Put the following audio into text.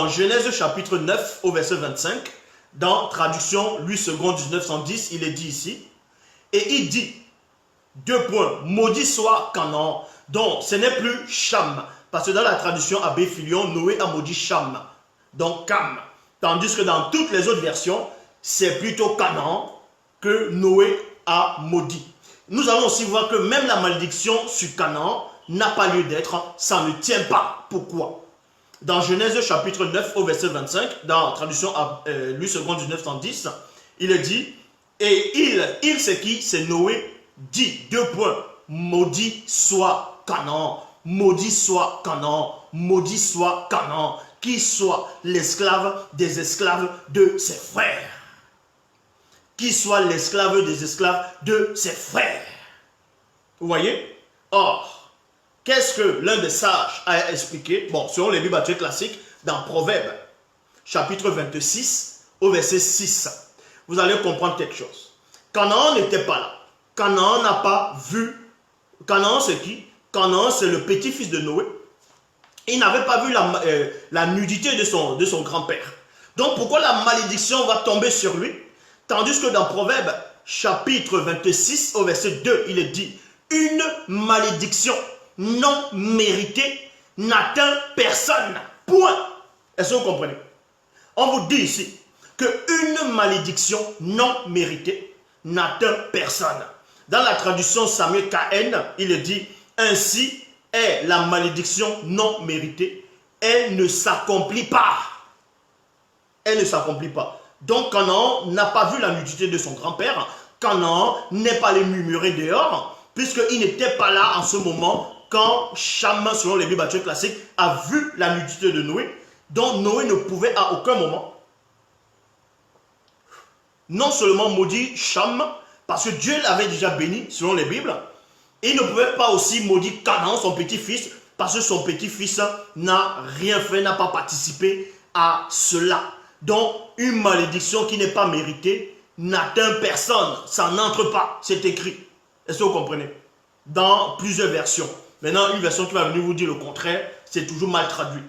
dans Genèse chapitre 9 au verset 25, dans traduction Louis II 1910, il est dit ici, et il dit, maudit soit Canaan, donc ce n'est plus Cham, parce que dans la traduction Abbé Filion, Noé a maudit Cham, donc Cam, tandis que dans toutes les autres versions, c'est plutôt Canaan que Noé a maudit. Nous allons aussi voir que même la malédiction sur Canaan n'a pas lieu d'être, ça ne tient pas. Pourquoi? Dans Genèse chapitre 9 au verset 25, dans la traduction Louis II 1910, il est dit, et il c'est qui? C'est Noé, dit, maudit soit Canaan, maudit soit Canaan, maudit soit Canaan, qui soit l'esclave des esclaves de ses frères. Qui soit l'esclave des esclaves de ses frères. Vous voyez? Or, qu'est-ce que l'un des sages a expliqué? Bon, selon les Bibles classiques, dans Proverbes, chapitre 26, au verset 6, vous allez comprendre quelque chose. Canaan n'était pas là. Canaan n'a pas vu. Canaan, c'est qui? Canaan, c'est le petit-fils de Noé. Il n'avait pas vu la nudité de son grand-père. Donc, pourquoi la malédiction va tomber sur lui? Tandis que dans Proverbes, chapitre 26, au verset 2, il est dit, une malédiction non méritée n'atteint personne. Point. Est-ce que vous comprenez? On vous dit ici qu'une malédiction non méritée n'atteint personne. Dans la traduction Samuel KN, il est dit, ainsi est la malédiction non méritée. Elle ne s'accomplit pas. Elle ne s'accomplit pas. Donc Canaan n'a pas vu la nudité de son grand-père. Canaan n'est pas allé murmurer dehors, puisqu'il n'était pas là en ce moment quand Cham, selon les Bibles classiques, a vu la nudité de Noé. Donc Noé ne pouvait à aucun moment non seulement maudire Cham, parce que Dieu l'avait déjà béni, selon les Bibles, et il ne pouvait pas aussi maudire Canaan, son petit-fils, parce que son petit-fils n'a rien fait, n'a pas participé à cela. Donc, une malédiction qui n'est pas méritée n'atteint personne. Ça n'entre pas. C'est écrit. Est-ce que vous comprenez? Dans plusieurs versions. Maintenant, une version qui va venir vous dire le contraire, c'est toujours mal traduit.